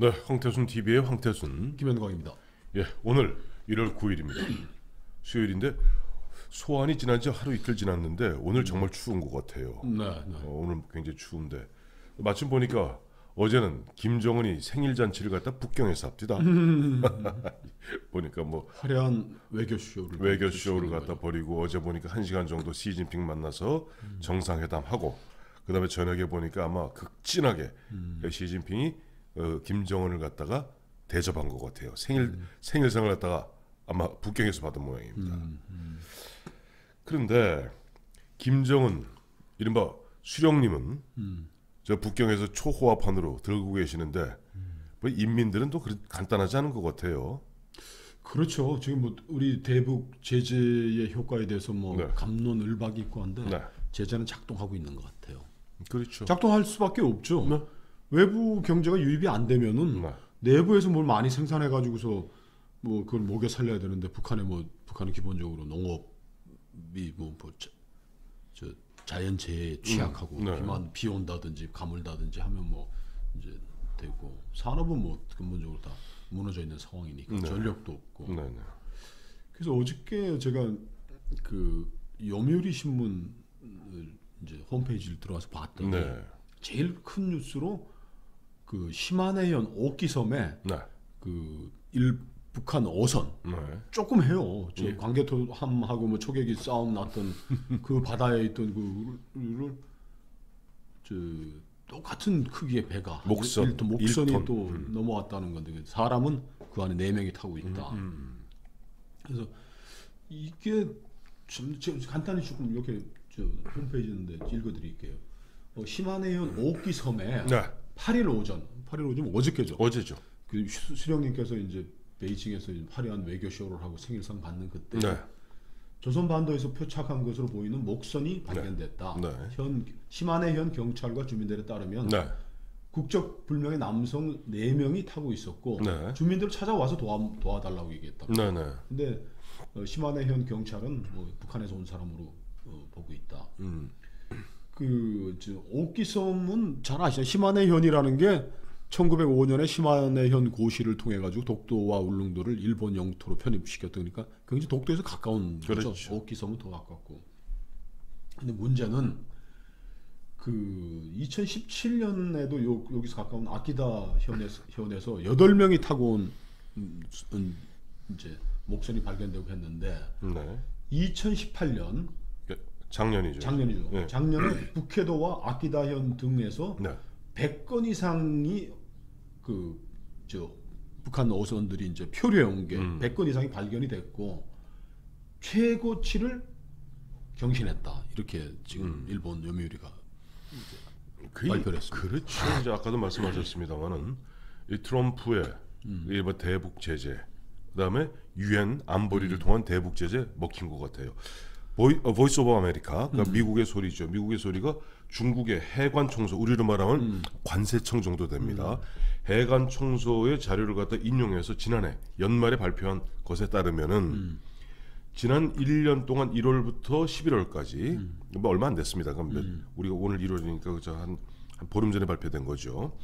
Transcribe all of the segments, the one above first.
네, 황태순 TV의 황태순. 김현광입니다. 예, 오늘 1월 9일입니다. 수요일인데 소환이 지난 지 하루 이틀 지났는데 오늘 정말 추운 것 같아요. 네. 오늘 굉장히 추운데 마침 보니까 어제는 김정은이 생일 잔치를 갖다 북경에서 합디다. 보니까 뭐 화려한 외교쇼를 갖다 벌이고 어제 보니까 1시간 정도 시진핑 만나서 정상회담 하고 그다음에 저녁에 보니까 아마 극진하게 시진핑이 김정은을 갖다가 대접한 것 같아요. 생일상을 갖다가 아마 북경에서 받은 모양입니다. 그런데 김정은 이른바 수령님은 저 북경에서 초호화판으로 들고 계시는데 뭐 인민들은 또 간단하지 않은 것 같아요. 그렇죠. 지금 뭐 우리 대북 제재의 효과에 대해서 뭐 네. 갑론을박이 있고 한데 네. 제재는 작동하고 있는 것 같아요. 그렇죠. 작동할 수밖에 없죠. 네. 외부 경제가 유입이 안 되면은 네. 내부에서 뭘 많이 생산해 가지고서 뭐 그걸 먹여 살려야 되는데 북한은 기본적으로 농업이 저 자연재해에 취약하고 네. 비 온다든지 가물다든지 하면 뭐 이제 되고 산업은 뭐 근본적으로 다 무너져 있는 상황이니까 네. 전력도 없고. 네. 그래서 어저께 제가 그 요미우리 신문 이제 홈페이지를 들어가서 봤더니 네. 제일 큰 뉴스로 그 시마네현 오키섬에 네. 그 북한 어선 네. 조금 해요. 저 예. 광개토함하고 뭐 초계기 싸움 났던 그 바다에 있던 그를 저 똑같은 크기의 배가 목선이 1톤 또 넘어왔다는 건데 사람은 그 안에 4명이 타고 있다. 그래서 이게 좀 간단히 조금 이렇게 저 홈페이지인데 읽어드릴게요. 시마네현 오키섬에 네. 8일 오전 어저께죠. 어제죠. 그 수령님께서 이제 베이징에서 화려한 외교쇼를 하고 생일상 받는 그때 네. 조선 반도에서 표착한 것으로 보이는 목선이 발견됐다. 네. 시마네현 경찰과 주민들에 따르면 네. 국적 불명의 남성 4명이 타고 있었고 네. 주민들을 찾아와서 도와달라고 얘기했다. 네. 네. 근데 시마네현 경찰은 뭐 북한에서 온 사람으로 보고 있다. 그 오키섬은 잘 아시죠? 시마네현이라는 게 1905년에 시마네현 고시를 통해 가지고 독도와 울릉도를 일본 영토로 편입시켰다. 그러니까 굉장히 독도에서 가까운 거죠. 그렇죠. 오키섬은 더 가깝고. 근데 문제는 그 2017년에도 여기서 가까운 아키다 현에서 8명이 타고 온 이제 목선이 발견되고 했는데 네. 2018년 작년이죠. 네. 작년에 북해도와 아키다현 등에서 네. 100건 이상이 북한 어선들이 이제 표류해 온 게 100건 이상이 발견이 됐고 최고치를 경신했다. 이렇게 지금 일본 요미우리가 발표를 했습니다. 그렇죠. 이제 아까도 말씀하셨습니다만은 이 트럼프의 이 뭐 대북 제재, 그다음에 유엔 안보리를 통한 대북 제재 먹힌 것 같아요. 보이스 오브 아메리카, 그러니까 미국의 소리죠. 미국의 소리가 중국의 해관 청소, 우리로 말하면 관세청 정도 됩니다. 해관 청소의 자료를 갖다 인용해서 지난해 연말에 발표한 것에 따르면은 지난 1년 동안 1월부터 11월까지 뭐 얼마 안 됐습니다. 그럼 우리가 오늘 1월이니까 그저 한 보름 전에 발표된 거죠.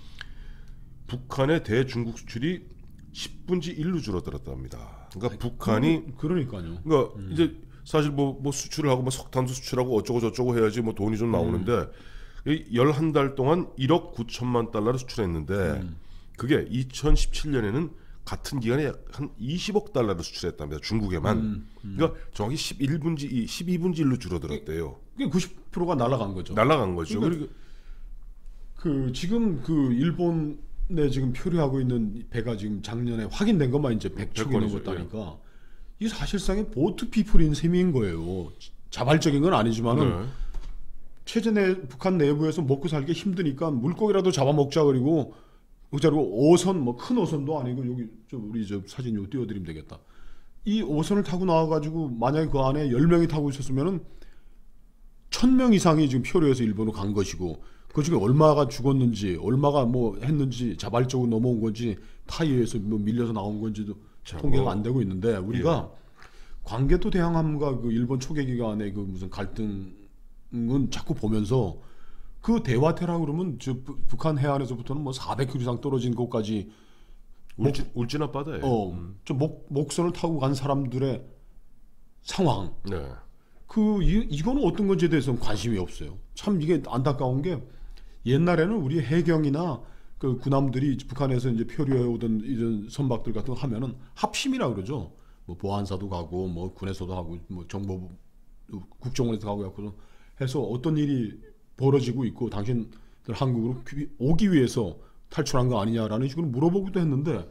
북한의 대중국 수출이 10분지 1로 줄어들었답니다. 그러니까 북한이 그러니까요. 그러니까 이제 사실 뭐 수출을 하고 뭐 석탄도 수출하고 어쩌고 저쩌고 해야지 뭐 돈이 좀 나오는데 11달 동안 1억 9천만 달러를 수출했는데 그게 2017년에는 같은 기간에 약 한 20억 달러를 수출했답니다. 중국에만. 그러니까 정확히 12분지 1로 줄어들었대요. 그게 90%가 날아간 거죠. 날아간 거죠. 그러니까 지금 그 일본에 지금 표류하고 있는 배가 지금 작년에 확인된 것만 이제 100척이 넘었다니까 이게 사실상의 보트 피플인 셈인 거예요. 자발적인 건 아니지만은 네. 최근에 북한 내부에서 먹고 살기 힘드니까 물고기라도 잡아먹자 그리고 어선 뭐 큰 어선도 아니고 여기 우리 사진 요 띄워드리면 되겠다. 이 어선을 타고 나와가지고 만약에 그 안에 10명이 타고 있었으면은 1000명 이상이 지금 표류해서 일본으로 간 것이고 그 중에 얼마가 죽었는지 얼마가 뭐 했는지 자발적으로 넘어온 건지 타이에서 뭐 밀려서 나온 건지도 통계가 안 되고 있는데 우리가 광개토 대항함과 그 일본 초계기간의 그 무슨 갈등은 자꾸 보면서 그 대화태라 그러면 북한 해안에서부터는 뭐 400km 이상 떨어진 곳까지 울진 앞바다에. 저 목선을 타고 간 사람들의 상황. 네. 이거는 어떤 건지에 대해서는 관심이 없어요. 참 이게 안타까운 게 옛날에는 우리 해경이나 그 군함들이 북한에서 이제 표류해 오던 이런 선박들 같은 거 하면은 합심이라 그러죠. 뭐 보안사도 가고 뭐 군에서도 하고 뭐 정보부 국정원에서 가고 해서 어떤 일이 벌어지고 있고 당신들 한국으로 오기 위해서 탈출한 거 아니냐라는 식으로 물어보기도 했는데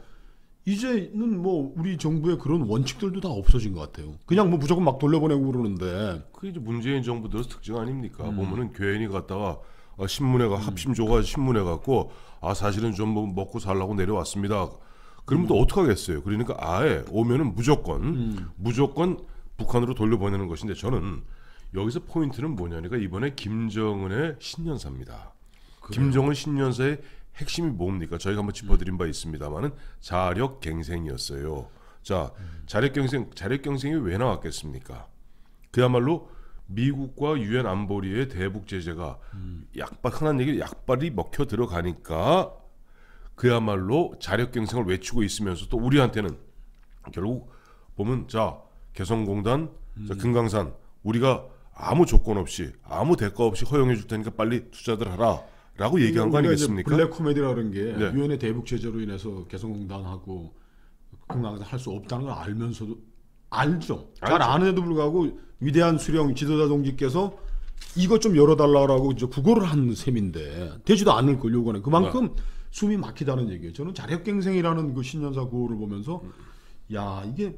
이제는 뭐 우리 정부의 그런 원칙들도 다 없어진 것 같아요. 그냥 뭐 무조건 막 돌려보내고 그러는데 그게 이제 문재인 정부 들어서 특징 아닙니까? 보면은 괜히 갔다가 신문회가 합심조가 신문회 갖고 사실은 좀 뭐 먹고 살라고 내려왔습니다. 그러면 또 어떻게 하겠어요? 그러니까 아예 오면은 무조건 북한으로 돌려보내는 것인데 저는 여기서 포인트는 뭐냐니까 이번에 김정은의 신년사입니다. 김정은 신년사의 핵심이 뭡니까? 저희가 한번 짚어드린 바 있습니다만은 자력갱생이었어요. 자, 자력갱생이 왜 나왔겠습니까? 그야말로 미국과 유엔 안보리의 대북 제재가 흔한 얘기 약발이 먹혀 들어가니까 그야말로 자력갱생을 외치고 있으면서 또 우리한테는 결국 보면 자 개성공단, 자, 금강산 우리가 아무 조건 없이 아무 대가 없이 허용해 줄 테니까 빨리 투자들 하라. 라고 얘기한 거 아니겠습니까? 블랙 코미디라는 게 네. 유엔의 대북 제재로 인해서 개성공단하고 금강산 할 수 없다는 걸 알면서도 알죠. 잘 아는데도 불구하고 위대한 수령 지도자 동지께서 이것 좀 열어달라고 이제 구걸을 한 셈인데 되지도 않을 걸 요구하는 그만큼 숨이 막히다는 얘기예요. 저는 자력갱생이라는 그 신년사 구호를 보면서 야 이게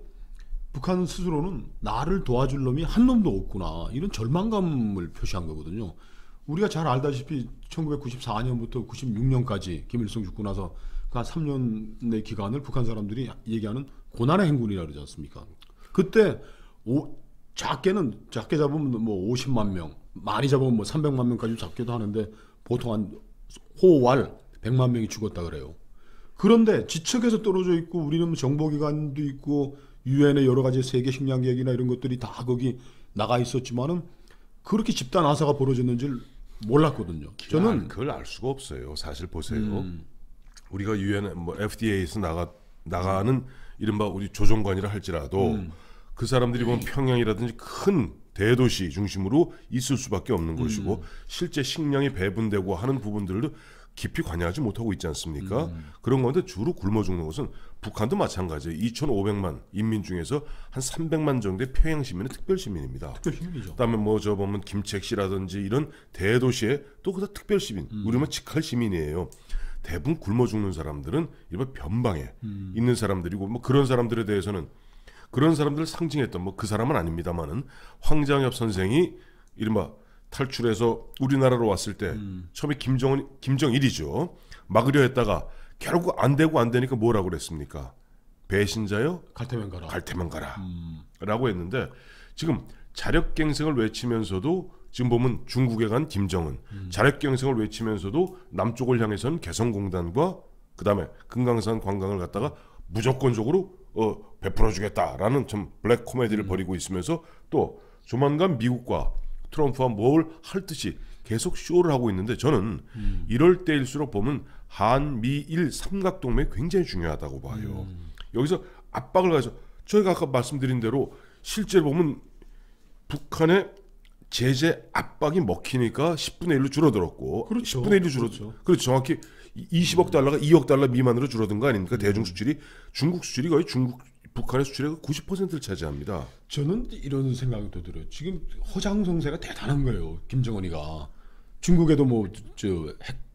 북한 스스로는 나를 도와줄 놈이 한 놈도 없구나 이런 절망감을 표시한 거거든요. 우리가 잘 알다시피 1994년부터 96년까지 김일성 죽고 나서 그 한 3년의 기간을 북한 사람들이 얘기하는 고난의 행군이라 그러지 않습니까? 그때 작게 잡으면 뭐 50만 명, 많이 잡으면 뭐 300만 명까지 잡기도 하는데 보통 한 호월 100만 명이 죽었다 그래요. 그런데 지척에서 떨어져 있고 우리는 정보기관도 있고 유엔의 여러 가지 세계 식량 계획이나 이런 것들이 다 거기 나가 있었지만은 그렇게 집단 아사가 벌어졌는 줄 몰랐거든요. 저는 그걸 알 수가 없어요. 사실 보세요. 우리가 유엔 뭐 FDA에서 나가는 이른바 우리 조종관이라 할지라도 그 사람들이 보면 평양이라든지 큰 대도시 중심으로 있을 수밖에 없는 것이고 실제 식량이 배분되고 하는 부분들도 깊이 관여하지 못하고 있지 않습니까? 그런 건데 주로 굶어 죽는 것은 북한도 마찬가지예요. 2,500만 인민 중에서 한 300만 정도의 평양 시민은 특별 시민입니다. 특별 시민이죠. 그다음에 뭐 저 보면 김책시라든지 이런 대도시에 또 그다 특별 시민, 우리만 직할 시민이에요. 대부분 굶어 죽는 사람들은 일반 변방에 있는 사람들이고 뭐 그런 사람들에 대해서는 그런 사람들을 상징했던 뭐 그 사람은 아닙니다만은 황장엽 선생이 이른바 탈출해서 우리나라로 왔을 때 처음에 김정일이죠. 막으려 했다가 결국 안 되니까 뭐라고 그랬습니까? 배신자요? 갈테면 가라. 라고 했는데 지금 자력갱생을 외치면서도 지금 보면 중국에 간 김정은 자력갱생을 외치면서도 남쪽을 향해서는 개성공단과 그다음에 금강산 관광을 갖다가 무조건적으로 베풀어주겠다라는 좀 블랙 코미디를 벌이고 있으면서 또 조만간 미국과 트럼프와 뭘 할 듯이 계속 쇼를 하고 있는데 저는 이럴 때일수록 보면 한미일 삼각동맹이 굉장히 중요하다고 봐요. 여기서 압박을 가해서 저희가 아까 말씀드린 대로 실제로 보면 북한의 제재 압박이 먹히니까 10분의 1로 줄어들었고 그렇죠. 10분의 1로 줄어들었죠. 그렇죠. 정확히 20억 달러가 2억 달러 미만으로 줄어든 거 아닙니까? 대중 수출이 중국 수출이 거의 북한의 수출의 90%를 차지합니다. 저는 이런 생각이 또 들어요. 지금 허장성세가 대단한 거예요. 김정은이가 중국에도 뭐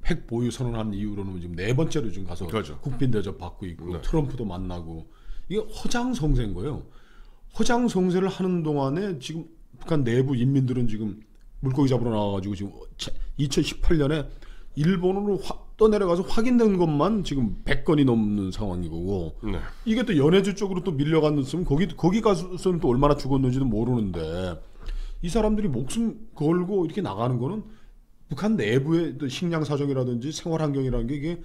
핵 보유 선언한 이후로는 지금 4번째로 지금 가서 그렇죠. 국빈 대접 받고 있고 네. 트럼프도 만나고 이게 허장성세인 거예요. 허장성세를 하는 동안에 지금 북한 내부 인민들은 지금 물고기 잡으러 나와가지고 지금 2018년에 일본으로 떠내려가서 확인된 것만 지금 100건이 넘는 상황이고 네. 이게 또 연해주 쪽으로 또 밀려갔으면 거기 가서는 또 얼마나 죽었는지도 모르는데 이 사람들이 목숨 걸고 이렇게 나가는 거는 북한 내부의 또 식량 사정이라든지 생활 환경이라는 게 이게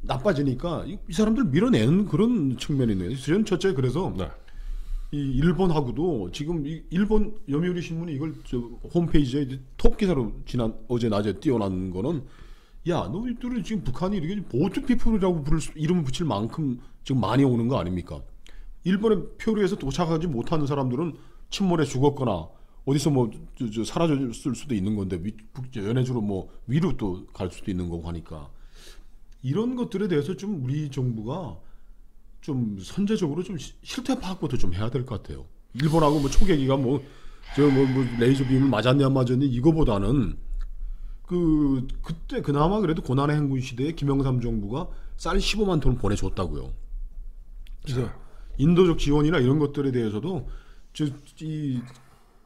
나빠지니까 이 사람들 밀어내는 그런 측면이 있네요. 저는 첫째 그래서 네. 이 일본하고도 지금 이 일본 요미우리 신문이 이걸 저 홈페이지에 이제 톱 기사로 어제 낮에 띄워놓은 거는 야 너희들은 지금 북한이 이렇게 보트 피플이라고 이름을 붙일 만큼 지금 많이 오는 거 아닙니까? 일본의 표류에서 도착하지 못하는 사람들은 침몰에 죽었거나 어디서 뭐 사라졌을 수도 있는 건데 연해주로 뭐 위로 또 갈 수도 있는 거고 하니까 이런 것들에 대해서 좀 우리 정부가 좀 선제적으로 좀 실태 파악부터 좀 해야 될 것 같아요. 일본하고 뭐 초계기가 뭐 레이저 빔을 맞았냐 안 맞았냐 이거보다는 그때 그나마 그래도 고난의 행군 시대에 김영삼 정부가 쌀 15만 톤을 보내줬다고요. 그래서 인도적 지원이나 이런 것들에 대해서도 이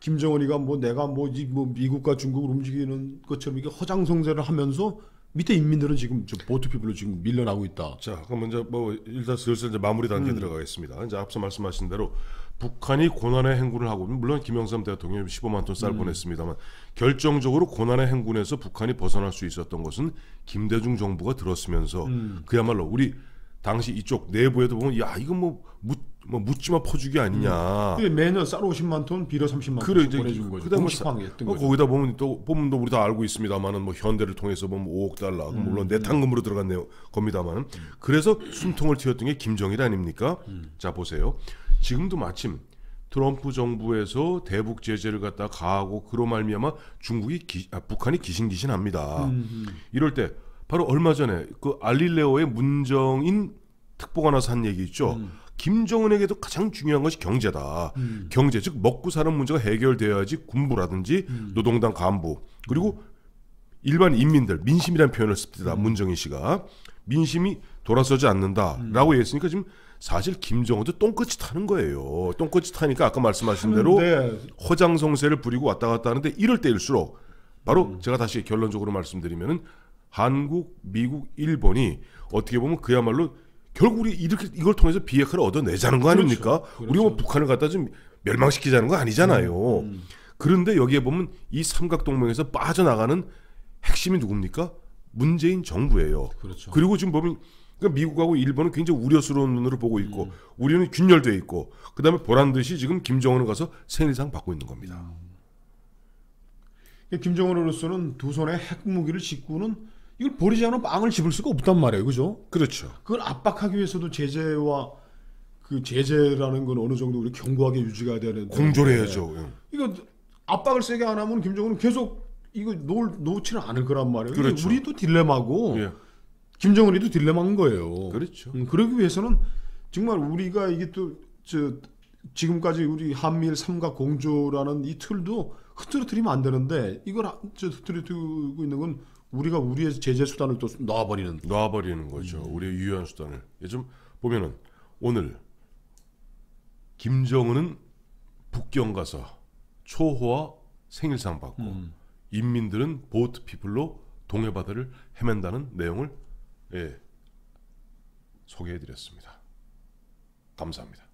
김정은이가 뭐 내가 뭐 미국과 중국을 움직이는 것처럼 이게 허장성세를 하면서 밑에 인민들은 지금 보트 피플로 지금 밀려나고 있다. 자, 그럼 먼저 뭐 일단 슬슬 이제 마무리 단계 들어가겠습니다. 이제 앞서 말씀하신 대로 북한이 고난의 행군을 하고 물론 김영삼 대통령이 15만 톤 쌀 보냈습니다만 결정적으로 고난의 행군에서 북한이 벗어날 수 있었던 것은 김대중 정부가 들었으면서 그야말로 우리 당시 이쪽 내부에도 보면 야 이건 묻지마 퍼주기 아니냐. 매년 쌀 50만 톤, 비료 30만 그래, 톤 보내준 거죠. 공식화했던 거죠. 거기다 보면 우리 다 알고 있습니다만은 뭐 현대를 통해서 보면 5억 달러 물론 내탕금으로 들어간 겁니다만은 그래서 숨통을 틔웠던 게 김정일 아닙니까? 자 보세요. 지금도 마침 트럼프 정부에서 대북 제재를 갖다 가하고 그로 말미암아 북한이 기신기신합니다. 이럴 때 바로 얼마 전에 그 알릴레오의 문정인 특보가 나서 한 얘기 있죠. 김정은에게도 가장 중요한 것이 경제다. 경제, 즉 먹고 사는 문제가 해결돼야지 군부라든지 노동당 간부 그리고 일반 인민들, 민심이라는 표현을 씁니다. 문정인 씨가 민심이 돌아서지 않는다라고 했으니까 지금 사실 김정은도 똥끝이 타는 거예요. 똥끝이 타니까 아까 말씀하신 대로 허장성세를 부리고 왔다 갔다 하는데 이럴 때일수록 바로 제가 다시 결론적으로 말씀드리면은 한국, 미국, 일본이 어떻게 보면 그야말로 결국 우리 이걸 통해서 비핵화를 얻어내자는 거 아닙니까? 그렇죠. 우리가 뭐 북한을 갖다 좀 멸망시키자는 거 아니잖아요. 그런데 여기에 보면 이 삼각동맹에서 빠져나가는 핵심이 누굽니까? 문재인 정부예요. 그렇죠. 그리고 지금 보면 그러니까 미국하고 일본은 굉장히 우려스러운 눈으로 보고 있고 우리는 균열되어 있고 그다음에 보란듯이 지금 김정은을 가서 생일상 받고 있는 겁니다. 김정은으로서는 두 손에 핵무기를 싣고는 이걸 버리지 않으면 빵을 집을 수가 없단 말이에요. 그죠? 그렇죠. 그걸 압박하기 위해서도 제재와 그 제재라는 건 어느 정도 우리 견고하게 유지가 되는 공존해야죠. 이거 압박을 세게 안 하면 김정은은 계속 이거 놓지는 않을 거란 말이에요. 그렇죠. 우리도 딜레마고 예. 김정은이도 딜레마인 거예요. 그렇죠. 그러기 위해서는 정말 우리가 이게 또 지금까지 우리 한미일 삼각 공조라는 이 틀도 흐트러뜨리면 안 되는데 이걸 흐트러뜨리고 있는 건 우리가 우리의 제재 수단을 또 놔버리는 거죠. 우리의 유효한 수단을. 좀 보면은 오늘 김정은은 북경 가서 초호와 생일상 받고 인민들은 보트 피플로 동해바다를 헤맨다는 내용을 소개해드렸습니다. 감사합니다.